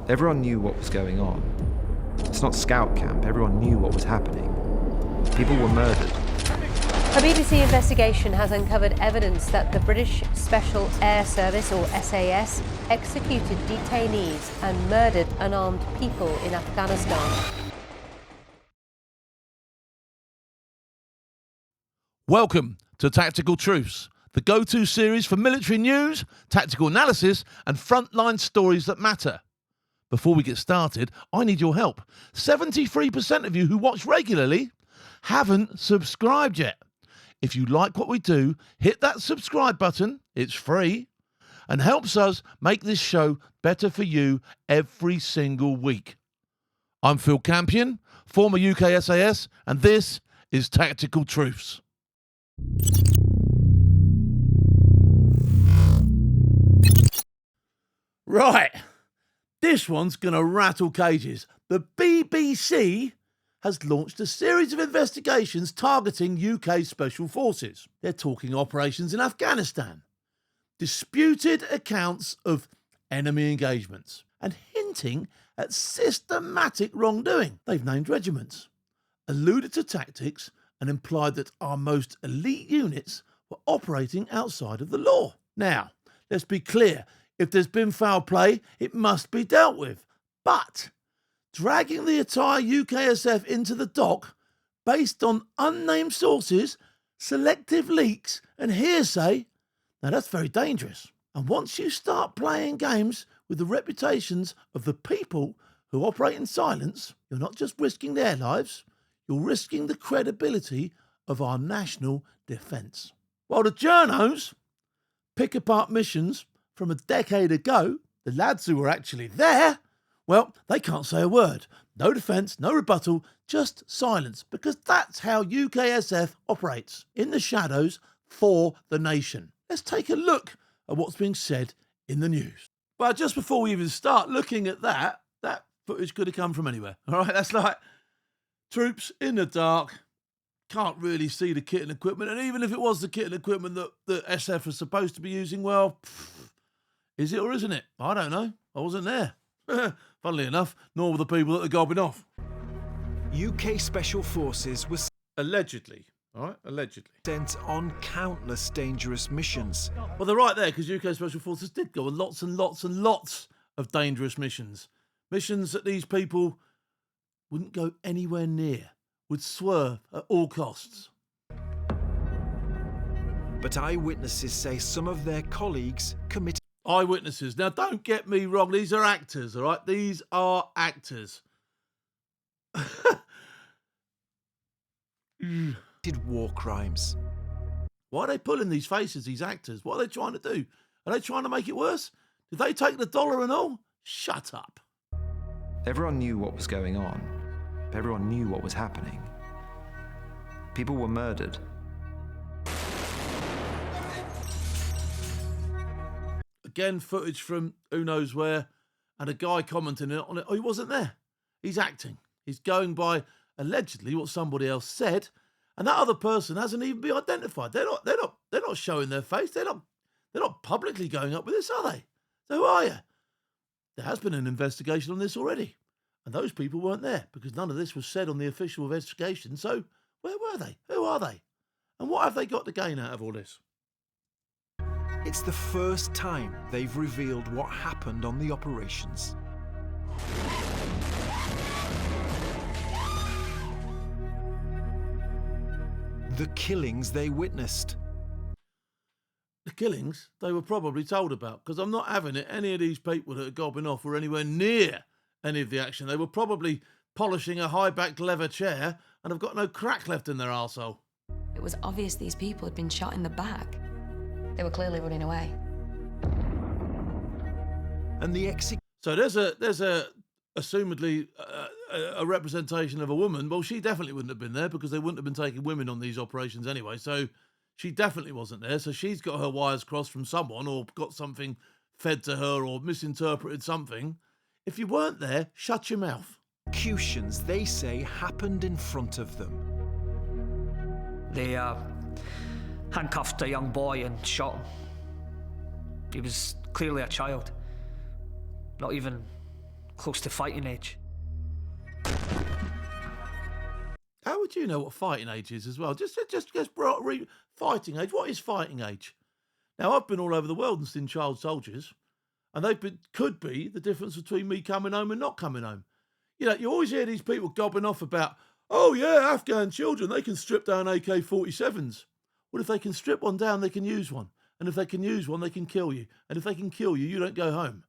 Everyone knew what was going on. It's not scout camp, everyone knew what was happening. People were murdered. A BBC investigation has uncovered evidence that the British Special Air Service, or SAS, executed detainees and murdered unarmed people in Afghanistan. Welcome to Tactical Truths, the go-to series for military news, tactical analysis and frontline stories that matter. Before we get started, I need your help. 73% of you who watch regularly haven't subscribed yet. If you like what we do, hit that subscribe button, it's free, and helps us make this show better for you every single week. I'm Phil Campion, former UK SAS, and this is Tactical Truths. Right, this one's going to rattle cages. The BBC has launched a series of investigations targeting UK Special Forces. They're talking operations in Afghanistan, disputed accounts of enemy engagements, and hinting at systematic wrongdoing. They've named regiments, alluded to tactics, and implied that our most elite units were operating outside of the law. Now, let's be clear, if there's been foul play, it must be dealt with. But dragging the entire UKSF into the dock based on unnamed sources, selective leaks and hearsay, now that's very dangerous. And once you start playing games with the reputations of the people who operate in silence, you're not just risking their lives, you're risking the credibility of our national defence. While the journos pick apart missions from a decade ago, the lads who were actually there, well, they can't say a word. No defence, no rebuttal, just silence, because that's how UKSF operates, in the shadows for the nation. Let's take a look at what's being said in the news. Well, just before we even start looking at that footage could have come from anywhere. All right, that's like troops in the dark, can't really see the kit and equipment, and even if it was the kit and equipment that the SF was supposed to be using, well, is it or isn't it? I don't know. I wasn't there. Funnily enough, nor were the people that are gobbing off. UK Special Forces was Allegedly, all right? Allegedly. sent on countless dangerous missions. Well, they're right there, because UK Special Forces did go on lots and lots and lots of dangerous missions. Missions that these people wouldn't go anywhere near, would swerve at all costs. But eyewitnesses say some of their colleagues committed Eyewitnesses. Now, don't get me wrong, these are actors, all right? These are actors. war crimes. Why are they pulling these faces, these actors? What are they trying to do? Are they trying to make it worse? Did they take the dollar and all? Shut up. Everyone knew what was going on. Everyone knew what was happening. People were murdered. Again, footage from who knows where, and a guy commenting on it. Oh, he wasn't there. He's acting. He's going by allegedly what somebody else said, and that other person hasn't even been identified. They're not showing their face. They're not publicly going up with this, are they? So who are you? There has been an investigation on this already, and those people weren't there because none of this was said on the official investigation. So where were they? Who are they? And what have they got to gain out of all this? It's the first time they've revealed what happened on the operations. The killings they witnessed. The killings they were probably told about, because I'm not having it. Any of these people that are gobbing off were anywhere near any of the action. They were probably polishing a high-backed leather chair and have got no crack left in their arsehole. It was obvious these people had been shot in the back. They were clearly running away. And the So there's a assumedly a representation of a woman. Well, she definitely wouldn't have been there because they wouldn't have been taking women on these operations anyway. So she definitely wasn't there. So she's got her wires crossed from someone or got something fed to her or misinterpreted something. If you weren't there, shut your mouth. executions they say happened in front of them. They handcuffed a young boy and shot him. He was clearly a child, not even close to fighting age. How would you know what fighting age is as well? Just fighting age. What is fighting age? Now, I've been all over the world and seen child soldiers, and could be the difference between me coming home and not coming home. You know, you always hear these people gobbing off about, oh yeah, Afghan children, they can strip down AK-47s. Well, if they can strip one down, they can use one. And if they can use one, they can kill you. And if they can kill you, you don't go home.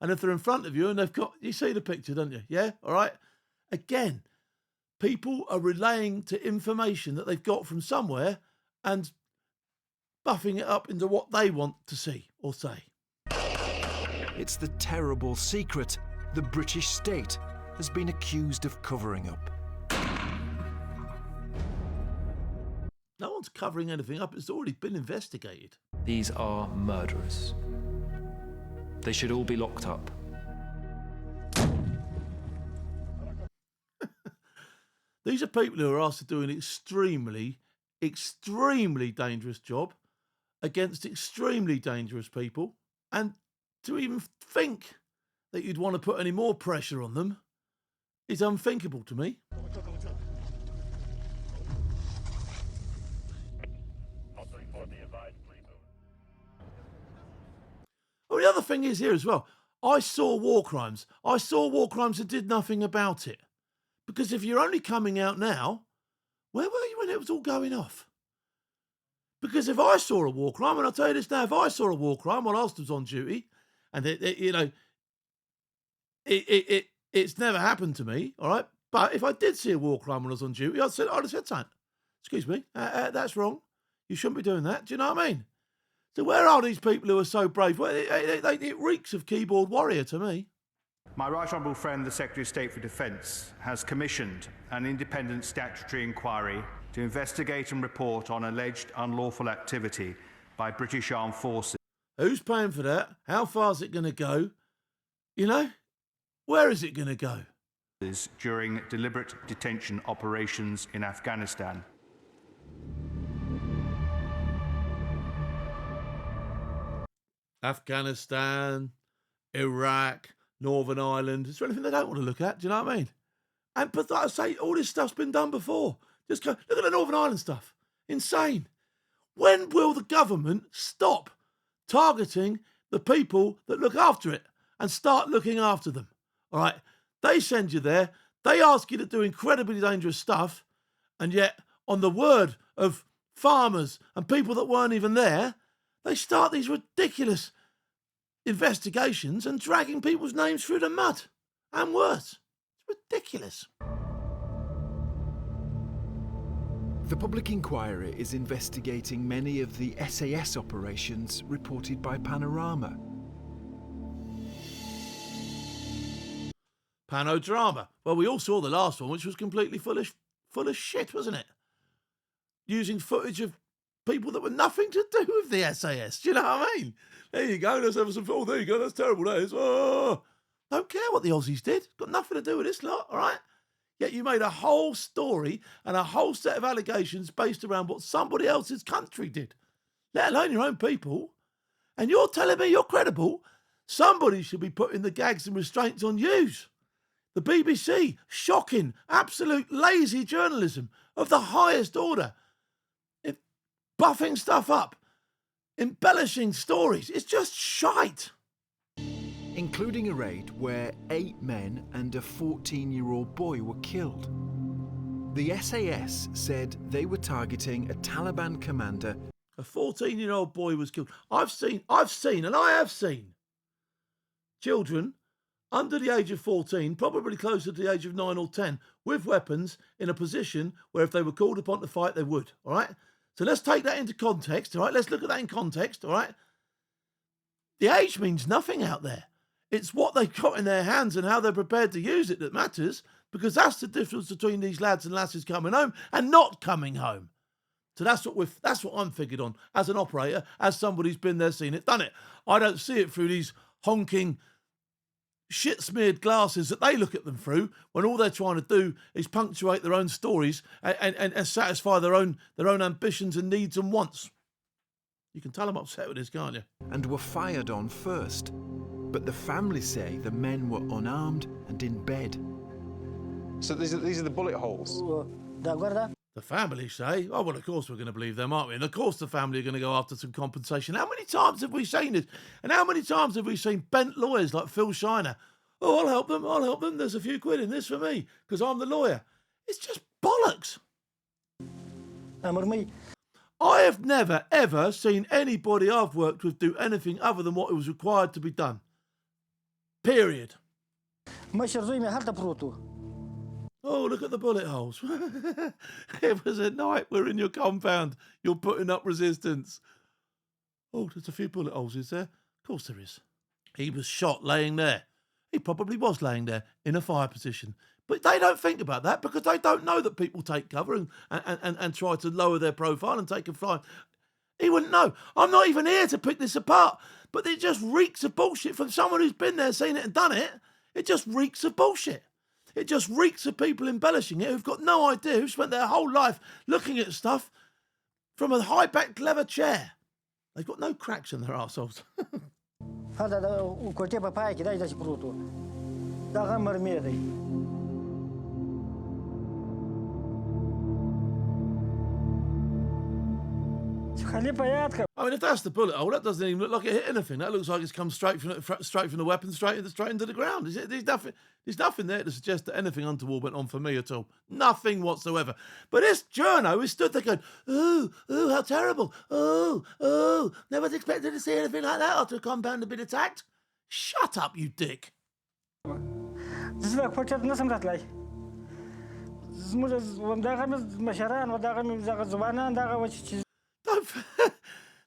And if they're in front of you and they've got, you see the picture, don't you? Yeah? All right? Again, people are relaying to information that they've got from somewhere and buffing it up into what they want to see or say. It's the terrible secret the British state has been accused of covering up. No one's covering anything up. It's already been investigated. These are murderers. They should all be locked up. These are people who are asked to do an extremely, extremely dangerous job against extremely dangerous people. And to even think that you'd want to put any more pressure on them is unthinkable to me. Oh, the other thing is here as well, I saw war crimes. I saw war crimes and did nothing about it. Because if you're only coming out now, where were you when it was all going off? Because if I saw a war crime, and I'll tell you this now, if I saw a war crime while I was on duty, and it's never happened to me, all right? But if I did see a war crime when I was on duty, I'd have said something. Excuse me, that's wrong. You shouldn't be doing that. Do you know what I mean? So where are these people who are so brave? Well, it reeks of keyboard warrior to me. My right honourable friend, the Secretary of State for Defence, has commissioned an independent statutory inquiry to investigate and report on alleged unlawful activity by British Armed Forces. Who's paying for that? How far is it going to go? You know, where is it going to go? During deliberate detention operations in Afghanistan. Afghanistan, Iraq, Northern Ireland. Is there anything they don't want to look at? Do you know what I mean? But like I say, all this stuff's been done before. Just go, look at the Northern Ireland stuff. Insane. When will the government stop targeting the people that look after it and start looking after them? All right. They send you there. They ask you to do incredibly dangerous stuff. And yet, on the word of farmers and people that weren't even there, they start these ridiculous investigations and dragging people's names through the mud. And worse. It's ridiculous. The public inquiry is investigating many of the SAS operations reported by Panorama. Panodrama. Well, we all saw the last one, which was completely full of shit, wasn't it? Using footage of people that were nothing to do with the SAS. Do you know what I mean? There you go. Let's have some. Oh, there you go. That's terrible. That is. Oh, don't care what the Aussies did. Got nothing to do with this lot. All right. Yet you made a whole story and a whole set of allegations based around what somebody else's country did, let alone your own people. And you're telling me you're credible? Somebody should be putting the gags and restraints on you. The BBC, shocking, absolute lazy journalism of the highest order. Buffing stuff up, embellishing stories. It's just shite. Including a raid where 8 men and a 14-year-old boy were killed. The SAS said they were targeting a Taliban commander. A 14-year-old boy was killed. I've seen children under the age of 14, probably closer to the age of 9 or 10, with weapons in a position where if they were called upon to fight, they would, all right? So let's take that into context, all right? Let's look at that in context, all right? The age means nothing out there. It's what they've got in their hands and how they're prepared to use it that matters, because that's the difference between these lads and lasses coming home and not coming home. So that's what I'm figured on as an operator, as somebody who's been there, seen it, done it. I don't see it through these honking, shit-smeared glasses that they look at them through when all they're trying to do is punctuate their own stories and satisfy their own ambitions and needs and wants. You can tell I'm upset with this, can't you? And were fired on first. But the families say the men were unarmed and in bed. So these are the bullet holes? The family say, oh, well, of course we're going to believe them, aren't we? And of course the family are going to go after some compensation. How many times have we seen this? And how many times have we seen bent lawyers like Phil Shiner? Oh, I'll help them. There's a few quid in this for me because I'm the lawyer. It's just bollocks. I have never, ever seen anybody I've worked with do anything other than what was required to be done. Period. Oh, look at the bullet holes. It was at night. We're in your compound. You're putting up resistance. Oh, there's a few bullet holes, is there? Of course there is. He was shot laying there. He probably was laying there in a fire position. But they don't think about that because they don't know that people take cover and try to lower their profile and take a flight. He wouldn't know. I'm not even here to pick this apart. But it just reeks of bullshit from someone who's been there, seen it and done it. It just reeks of bullshit. It just reeks of people embellishing it who've got no idea, who've spent their whole life looking at stuff from a high-backed leather chair. They've got no cracks in their arseholes. I mean, if that's the bullet hole, that doesn't even look like it hit anything. That looks like it's come straight from the weapon, straight into the ground. There's nothing there to suggest that anything untoward went on for me at all. Nothing whatsoever. But this journo is stood there going, ooh, how terrible. Oh, never expected to see anything like that after a compound had been attacked. Shut up, you dick.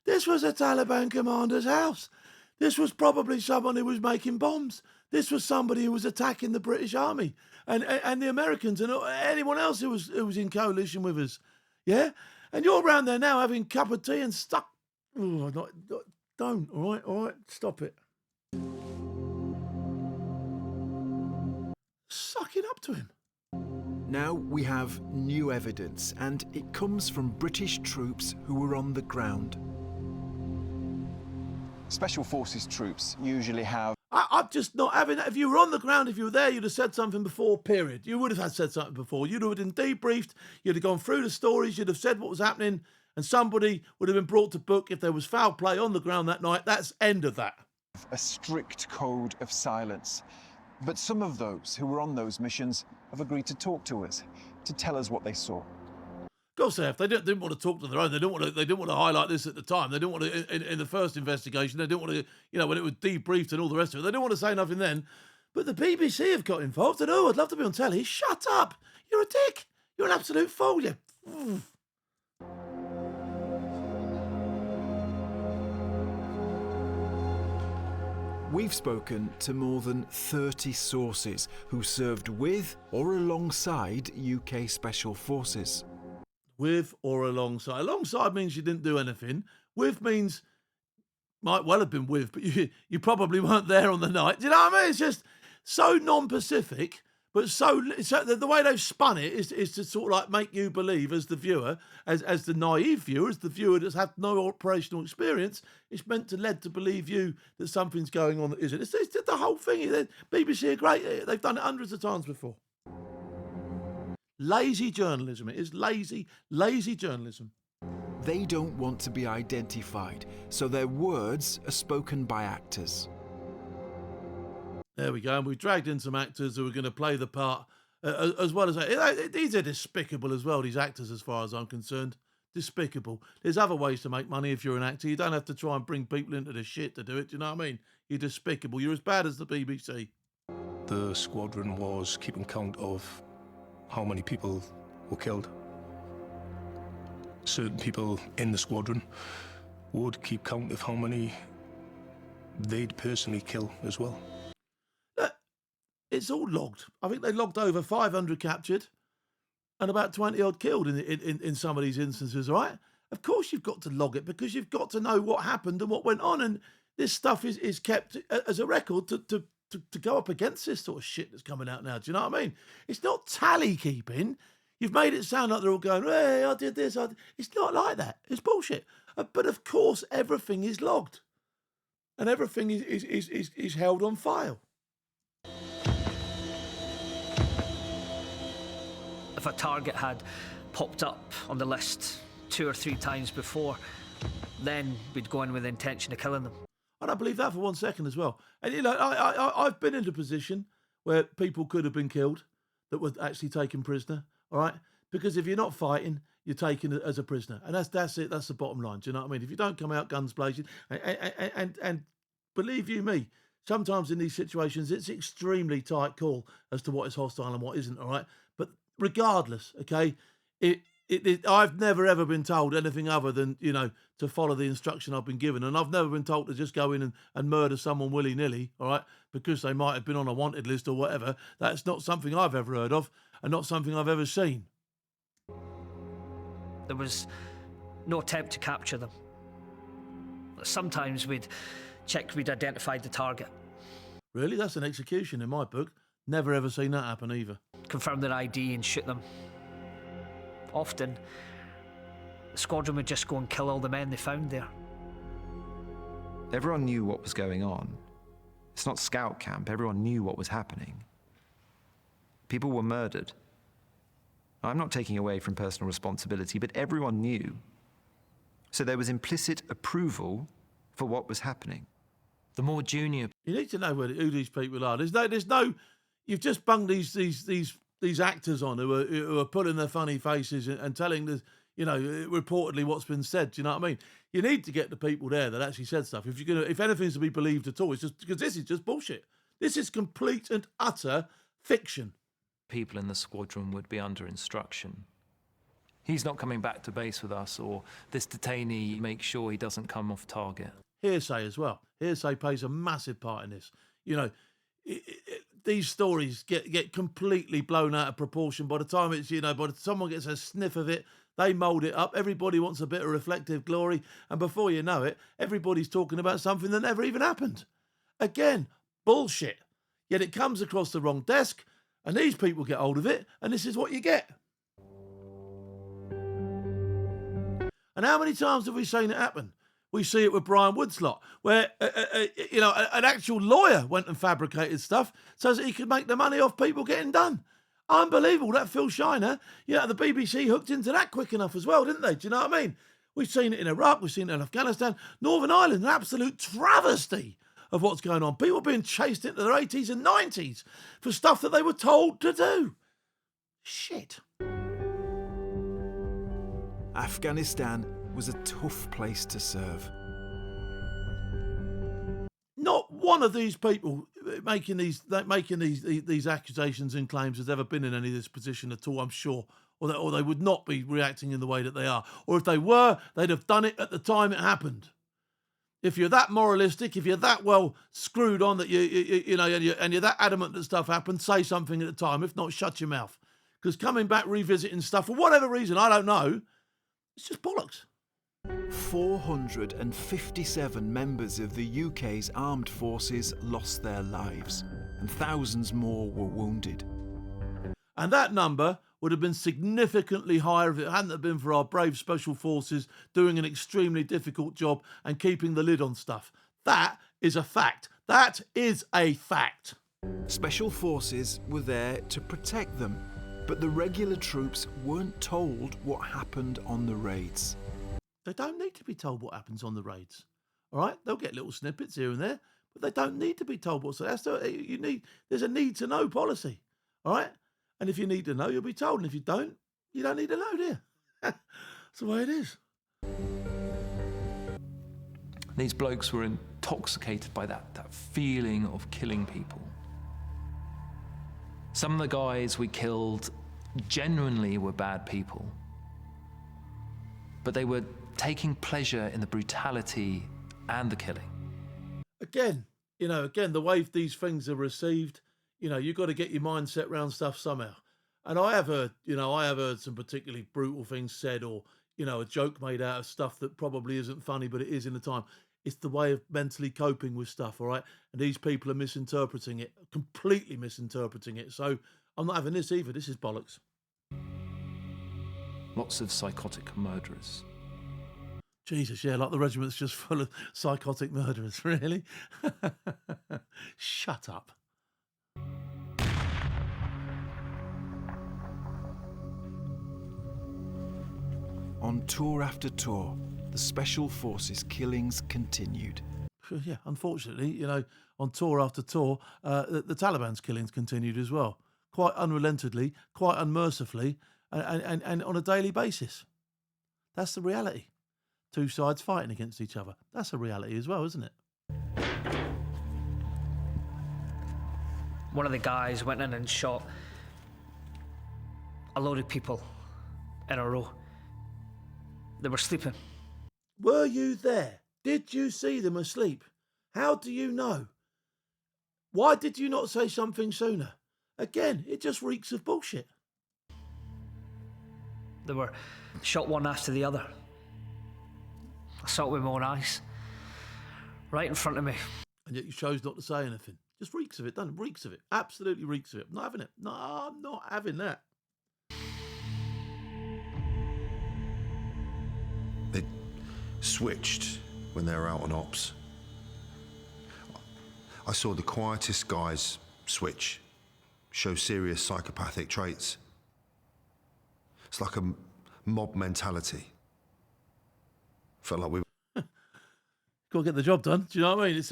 This was a Taliban commander's house. This was probably someone who was making bombs. This was somebody who was attacking the British Army and the Americans and anyone else who was in coalition with us. Yeah? And you're around there now having a cup of tea and stuck. Oh, don't, all right, stop it. Sucking up to him. Now we have new evidence, and it comes from British troops who were on the ground. Special Forces troops usually have... I'm just not having that. If you were on the ground, if you were there, you'd have said something before, period. You would have said something before. You'd have been debriefed, you'd have gone through the stories, you'd have said what was happening, and somebody would have been brought to book if there was foul play on the ground that night. That's end of that. A strict code of silence. But some of those who were on those missions have agreed to talk to us, to tell us what they saw. Of course they have. They didn't want to talk to their own. They didn't want to highlight this at the time. They didn't want to in the first investigation. They didn't want to, when it was debriefed and all the rest of it. They didn't want to say nothing then. But the BBC have got involved and, I'd love to be on telly. Shut up. You're a dick. You're an absolute fool. You. We've spoken to more than 30 sources who served with or alongside UK Special Forces. With or alongside. Alongside means you didn't do anything. With means might well have been with, but you probably weren't there on the night. Do you know what I mean? It's just so non-Pacific, but so the way they've spun it is to sort of like make you believe as the viewer, as the naive viewer, as the viewer that's had no operational experience, it's meant to lead to believe you that something's going on that isn't. It's the whole thing. The BBC are great. They've done it hundreds of times before. Lazy journalism. It is lazy journalism. They don't want to be identified, so their words are spoken by actors. There we go. And we've dragged in some actors who are going to play the part as well as... These are despicable as well, these actors, as far as I'm concerned. Despicable. There's other ways to make money if you're an actor. You don't have to try and bring people into the shit to do it. Do you know what I mean? You're despicable. You're as bad as the BBC. The squadron was keeping count of how many people were killed. Certain people in the squadron would keep count of how many they'd personally kill as well. It's all logged. I think they logged over 500 captured and about 20 odd killed in some of these instances, right? Of course you've got to log it because you've got to know what happened and what went on, and this stuff is kept as a record to go up against this sort of shit that's coming out now. Do you know what I mean? It's not tally keeping. You've made it sound like they're all going, hey, I did this. It's not like that. It's bullshit. But of course, everything is logged. and everything is held on file. If a target had popped up on the list 2 or 3 times before, then we'd go in with the intention of killing them. I don't believe that for 1 second as well. And, you know, I've been in a position where people could have been killed that were actually taken prisoner, all right? Because if you're not fighting, you're taken as a prisoner. And that's it. That's the bottom line. Do you know what I mean? If you don't come out guns blazing, and believe you me, sometimes in these situations, it's extremely tight call as to what is hostile and what isn't, all right? But regardless, okay, I've never ever been told anything other than, you know, to follow the instruction I've been given. And I've never been told to just go in and murder someone willy-nilly, all right, because they might have been on a wanted list or whatever. That's not something I've ever heard of and not something I've ever seen. There was no attempt to capture them. Sometimes we'd check we'd identified the target. Really? That's an execution in my book. Never ever seen that happen either. Confirm their ID and shoot them. Often, the squadron would just go and kill all the men they found there. Everyone knew what was going on. It's not scout camp. Everyone knew what was happening. People were murdered. I'm not taking away from personal responsibility, but everyone knew. So there was implicit approval for what was happening. The more junior... You need to know who these people are. There's no... You've just bunged these actors on who are putting their funny faces and telling the, you know, reportedly what's been said. Do you know what I mean? You need to get the people there that actually said stuff. If anything's to be believed at all, it's just because this is just bullshit. This is complete and utter fiction. People in the squadron would be under instruction. He's not coming back to base with us, or this detainee makes sure he doesn't come off target. Hearsay as well. Hearsay plays a massive part in this. You know, these stories get completely blown out of proportion by the time it's, you know, by the time someone gets a sniff of it, they mould it up. Everybody wants a bit of reflective glory, and before you know it, everybody's talking about something that never even happened. Again, bullshit. Yet it comes across the wrong desk, and these people get hold of it, and this is what you get. And how many times have we seen it happen? We see it with Brian Woodslot, where you know, an actual lawyer went and fabricated stuff so that he could make the money off people getting done. Unbelievable. That Phil Shiner, you know, the BBC hooked into that quick enough as well, didn't they? Do you know what I mean? We've seen it in Iraq, we've seen it in Afghanistan, Northern Ireland, an absolute travesty of what's going on. People being chased into their 80s and 90s for stuff that they were told to do. Shit. Afghanistan was a tough place to serve. Not one of these people making these accusations and claims has ever been in any of this position at all, I'm sure, or they would not be reacting in the way that they are. Or if they were, they'd have done it at the time it happened. If you're that moralistic, if you're that well screwed on that you know, and you're that adamant that stuff happened, say something at the time. If not, shut your mouth. Because coming back, revisiting stuff for whatever reason, I don't know, it's just bollocks. 457 members of the UK's armed forces lost their lives, and thousands more were wounded. And that number would have been significantly higher if it hadn't been for our brave special forces doing an extremely difficult job and keeping the lid on stuff. That is a fact. That is a fact. Special forces were there to protect them, but the regular troops weren't told what happened on the raids. They don't need to be told what happens on the raids. All right? They'll get little snippets here and there, but they don't need to be told what's there. There's a need to know policy. All right? And if you need to know, you'll be told. And if you don't need to know, do you? That's the way it is. These blokes were intoxicated by that feeling of killing people. Some of the guys we killed genuinely were bad people, but they were taking pleasure in the brutality and the killing. Again, the way these things are received, you've got to get your mindset around stuff somehow. And I have heard some particularly brutal things said, or, a joke made out of stuff that probably isn't funny, but it is in the time. It's the way of mentally coping with stuff, all right? And these people are misinterpreting it, completely misinterpreting it. So I'm not having this either. This is bollocks. Lots of psychotic murderers. Jesus, yeah, like the regiment's just full of psychotic murderers, really? Shut up. On tour after tour, the Special Forces killings continued. Yeah, unfortunately, you know, on tour after tour, the Taliban's killings continued as well. Quite unrelentingly, quite unmercifully, and on a daily basis. That's the reality. Two sides fighting against each other. That's a reality as well, isn't it? One of the guys went in and shot a load of people in a row. They were sleeping. Were you there? Did you see them asleep? How do you know? Why did you not say something sooner? Again, it just reeks of bullshit. They were shot one after the other. I saw it with my own eyes. Right in front of me. And yet you chose not to say anything. Just reeks of it, doesn't it? Reeks of it. Absolutely reeks of it. I'm not having it. No, I'm not having that. They switched when they were out on ops. I saw the quietest guys switch, show serious psychopathic traits. It's like a mob mentality. Felt like we were... Got to get the job done. Do you know what I mean? It's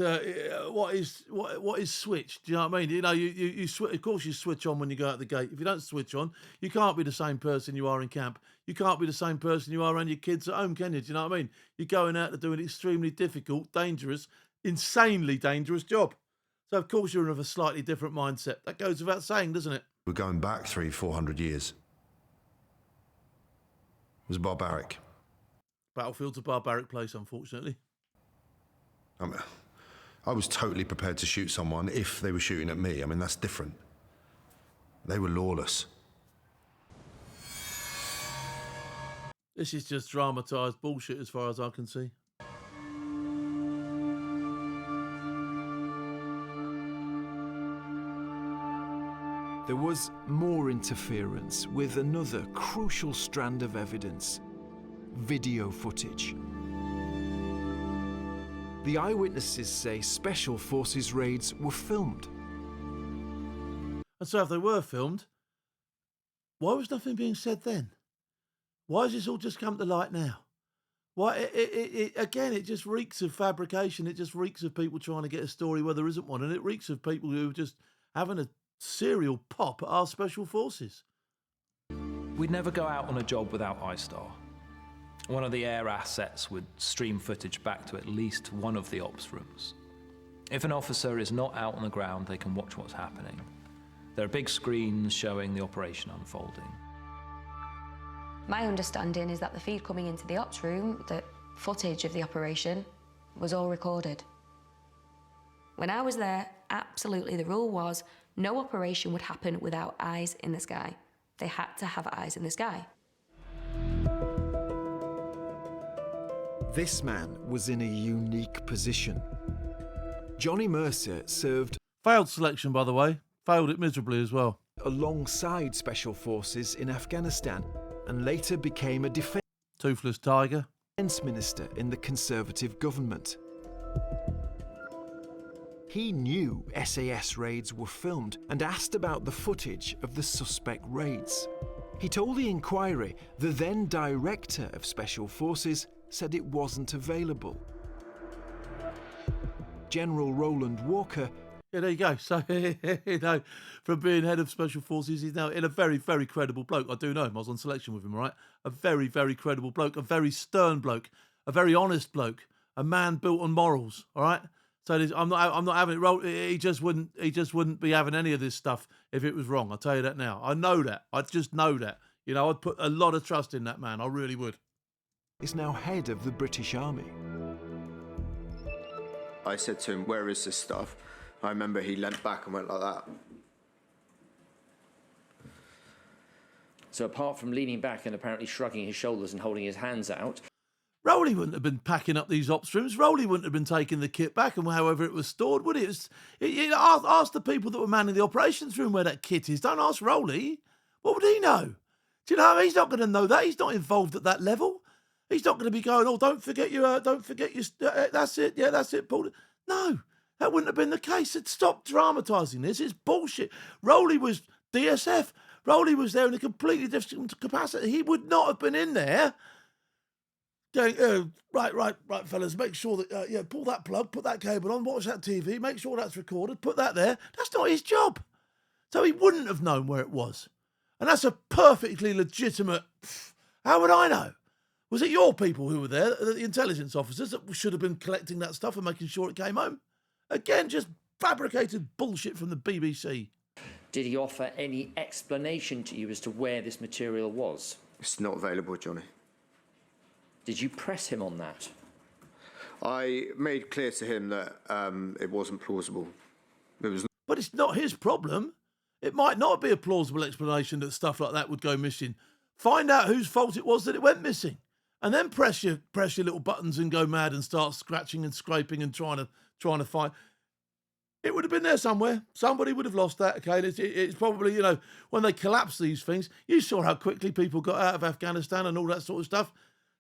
what is switch? Do you know what I mean? You know, you switch. Of course, you switch on when you go out the gate. If you don't switch on, you can't be the same person you are in camp. You can't be the same person you are around your kids at home, can you? Do you know what I mean? You're going out to do an extremely difficult, dangerous, insanely dangerous job. So of course you're of a slightly different mindset. That goes without saying, doesn't it? We're going back 300-400 years. It was barbaric. Battlefield's a barbaric place, unfortunately. I was totally prepared to shoot someone if they were shooting at me. I mean, that's different. They were lawless. This is just dramatised bullshit as far as I can see. There was more interference with another crucial strand of evidence: video footage. The eyewitnesses say Special Forces raids were filmed. And so if they were filmed, why was nothing being said then? Why has this all just come to light now? Why? Again, it just reeks of fabrication. It just reeks of people trying to get a story where there isn't one. And it reeks of people who are just having a serial pop at our Special Forces. We'd never go out on a job without iStar. One of the air assets would stream footage back to at least one of the ops rooms. If an officer is not out on the ground, they can watch what's happening. There are big screens showing the operation unfolding. My understanding is that the feed coming into the ops room, the footage of the operation, was all recorded. When I was there, absolutely the rule was no operation would happen without eyes in the sky. They had to have eyes in the sky. This man was in a unique position. Johnny Mercer served... Failed selection, by the way. Failed it miserably as well. ...alongside Special Forces in Afghanistan, and later became a defence... Toothless tiger. ...defence minister in the Conservative government. He knew SAS raids were filmed and asked about the footage of the suspect raids. He told the inquiry the then director of Special Forces said it wasn't available. General Roland Walker... Yeah, there you go. So, you know, from being head of Special Forces, he's now in a very, very credible bloke. I do know him. I was on selection with him, right? A very, very credible bloke, a very stern bloke, a very honest bloke, a man built on morals, all right? So I'm not having it rolled. He just wouldn't be having any of this stuff if it was wrong. I'll tell you that now. I know that. I just know that. You know, I'd put a lot of trust in that man. I really would. Is now head of the British Army. I said to him, "Where is this stuff?" I remember he leant back and went like that. So apart from leaning back and apparently shrugging his shoulders and holding his hands out... Rowley wouldn't have been packing up these ops rooms. Rowley wouldn't have been taking the kit back and however it was stored, would it? Ask the people that were manning the operations room where that kit is. Don't ask Rowley. What would he know? Do you know? He's not going to know that. He's not involved at that level. He's not going to be going, oh, don't forget your, that's it, yeah, that's it, Paul. No, that wouldn't have been the case. Stop dramatising this. It's bullshit. Rowley was DSF. Rowley was there in a completely different capacity. He would not have been in there going, right, fellas, make sure that, pull that plug, put that cable on, watch that TV, make sure that's recorded, put that there. That's not his job. So he wouldn't have known where it was. And that's a perfectly legitimate, how would I know? Was it your people who were there, the intelligence officers, that should have been collecting that stuff and making sure it came home? Again, just fabricated bullshit from the BBC. Did he offer any explanation to you as to where this material was? It's not available, Johnny. Did you press him on that? I made clear to him that it wasn't plausible. But it's not his problem. It might not be a plausible explanation that stuff like that would go missing. Find out whose fault it was that it went missing, and then press your little buttons and go mad and start scratching and scraping and trying to find. It would have been there somewhere. Somebody would have lost that. Okay, it's probably, when they collapse these things, you saw how quickly people got out of Afghanistan and all that sort of stuff.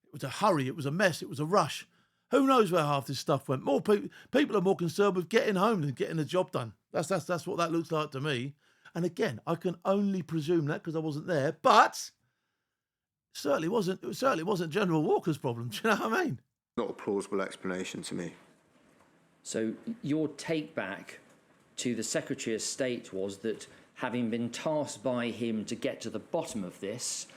It was a hurry. It was a mess. It was a rush. Who knows where half this stuff went? More people are more concerned with getting home than getting the job done. That's what that looks like to me. And again, I can only presume that because I wasn't there, but it certainly wasn't General Walker's problem. Do you know what I mean? Not a plausible explanation to me. So your take back to the Secretary of State was that, having been tasked by him to get to the bottom of this,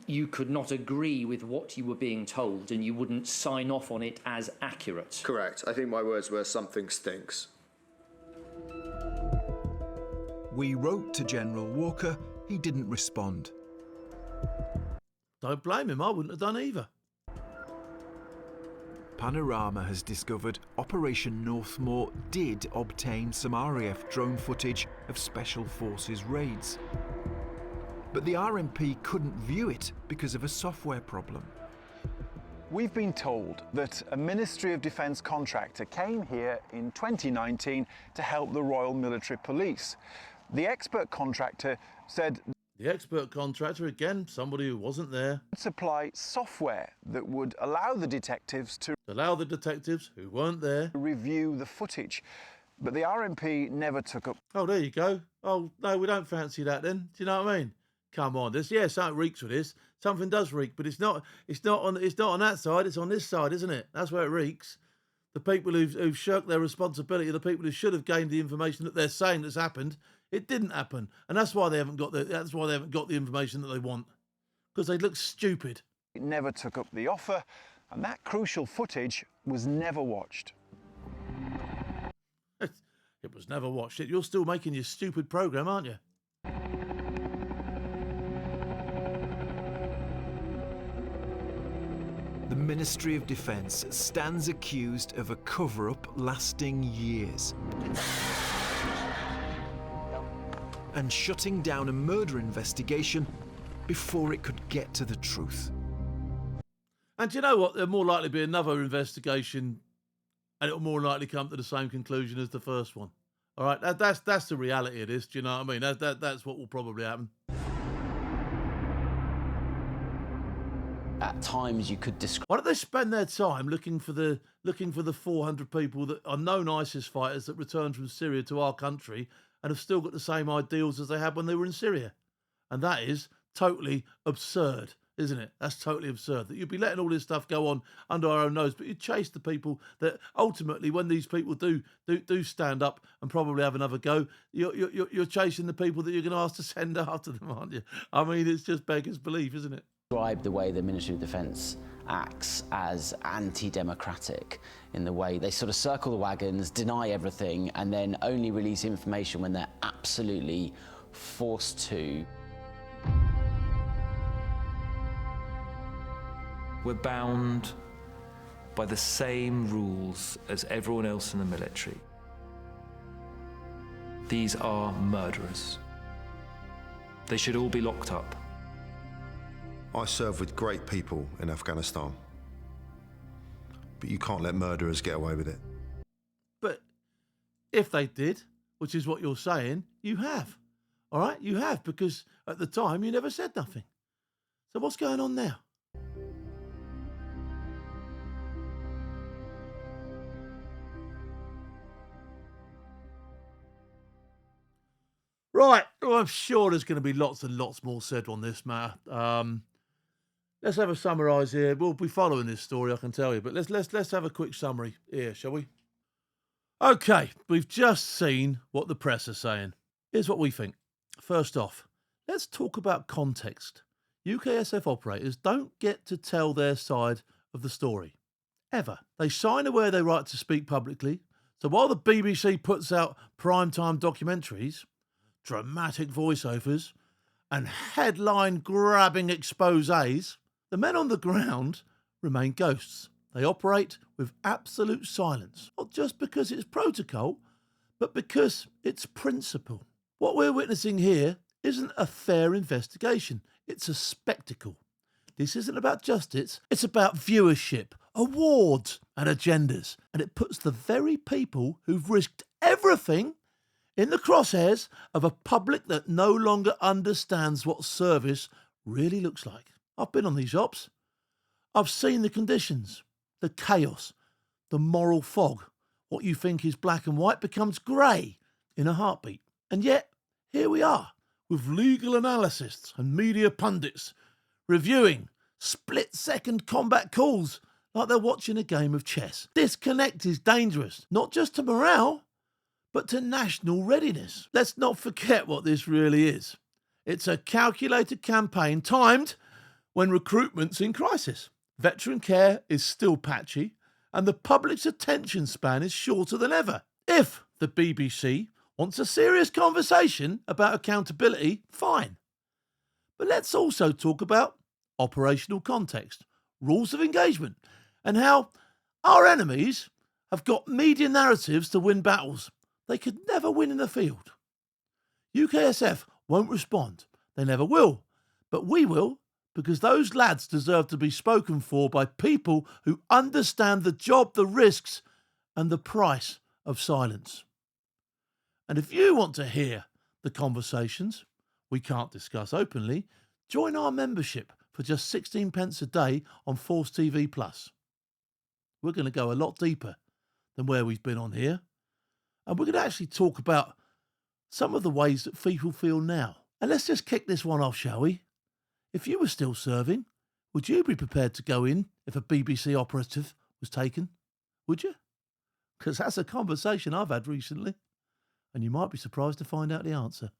you could not agree with what you were being told and you wouldn't sign off on it as accurate. Correct. I think my words were something stinks. We wrote to General Walker. He didn't respond. Don't blame him. I wouldn't have done either. Panorama has discovered Operation Northmoor did obtain some RAF drone footage of Special Forces raids. But the RMP couldn't view it because of a software problem. We've been told that a Ministry of Defence contractor came here in 2019 to help the Royal Military Police. The expert contractor said... The expert contractor, again, somebody who wasn't there. ...supply software that would allow the detectives to... Allow the detectives who weren't there... ...review the footage. But the RMP never took up... Oh, there you go. Oh, no, we don't fancy that then. Do you know what I mean? Come on, something reeks with this. Something does reek, but it's not on that side, it's on this side, isn't it? That's where it reeks. The people who've shirked their responsibility are the people who should have gained the information that they're saying that's happened. It didn't happen, and that's why they haven't got the information that they want, because they look stupid. It never took up the offer, and that crucial footage was never watched. It was never watched. You're still making your stupid programme, aren't you? The Ministry of Defence stands accused of a cover-up lasting years and shutting down a murder investigation before it could get to the truth. And do you know what? There'll more likely be another investigation and it'll more likely come to the same conclusion as the first one. All right, that's the reality of this, do you know what I mean? That's what will probably happen. At times you could describe... Why don't they spend their time looking for the 400 people that are known ISIS fighters that returned from Syria to our country and have still got the same ideals as they had when they were in Syria? And that is totally absurd, isn't it? That's totally absurd that you'd be letting all this stuff go on under our own nose, but you chase the people that ultimately, when these people do stand up and probably have another go, you're chasing the people that you're going to ask to send after them, aren't you? I mean, it's just beggars belief, isn't it? Describe the way the Ministry of Defence acts as anti-democratic in the way they sort of circle the wagons, deny everything, and then only release information when they're absolutely forced to. We're bound by the same rules as everyone else in the military. These are murderers. They should all be locked up. I served with great people in Afghanistan, but you can't let murderers get away with it. But if they did, which is what you're saying, you have. All right, you have, because at the time you never said nothing. So what's going on now? Right, well, I'm sure there's going to be lots and lots more said on this matter. Let's have a summarise here. We'll be following this story, I can tell you, but let's have a quick summary here, shall we? Okay, we've just seen what the press are saying. Here's what we think. First off, let's talk about context. UKSF operators don't get to tell their side of the story, ever. They sign away their right to speak publicly, so while the BBC puts out primetime documentaries, dramatic voiceovers, and headline-grabbing exposés, the men on the ground remain ghosts. They operate with absolute silence, not just because it's protocol, but because it's principle. What we're witnessing here isn't a fair investigation, it's a spectacle. This isn't about justice, it's about viewership, awards and agendas, and it puts the very people who've risked everything in the crosshairs of a public that no longer understands what service really looks like. I've been on these ops. I've seen the conditions, the chaos, the moral fog. What you think is black and white becomes grey in a heartbeat. And yet, here we are, with legal analysts and media pundits reviewing split-second combat calls like they're watching a game of chess. Disconnect is dangerous, not just to morale, but to national readiness. Let's not forget what this really is. It's a calculated campaign timed when recruitment's in crisis. Veteran care is still patchy, and the public's attention span is shorter than ever. If the BBC wants a serious conversation about accountability, fine. But let's also talk about operational context, rules of engagement, and how our enemies have got media narratives to win battles they could never win in the field. UKSF won't respond. They never will. But we will, because those lads deserve to be spoken for by people who understand the job, the risks, and the price of silence. And if you want to hear the conversations we can't discuss openly, join our membership for just 16 pence a day on Force TV Plus. We're going to go a lot deeper than where we've been on here. And we're going to actually talk about some of the ways that people feel now. And let's just kick this one off, shall we? If you were still serving, would you be prepared to go in if a BBC operative was taken? Would you? Because that's a conversation I've had recently. And you might be surprised to find out the answer.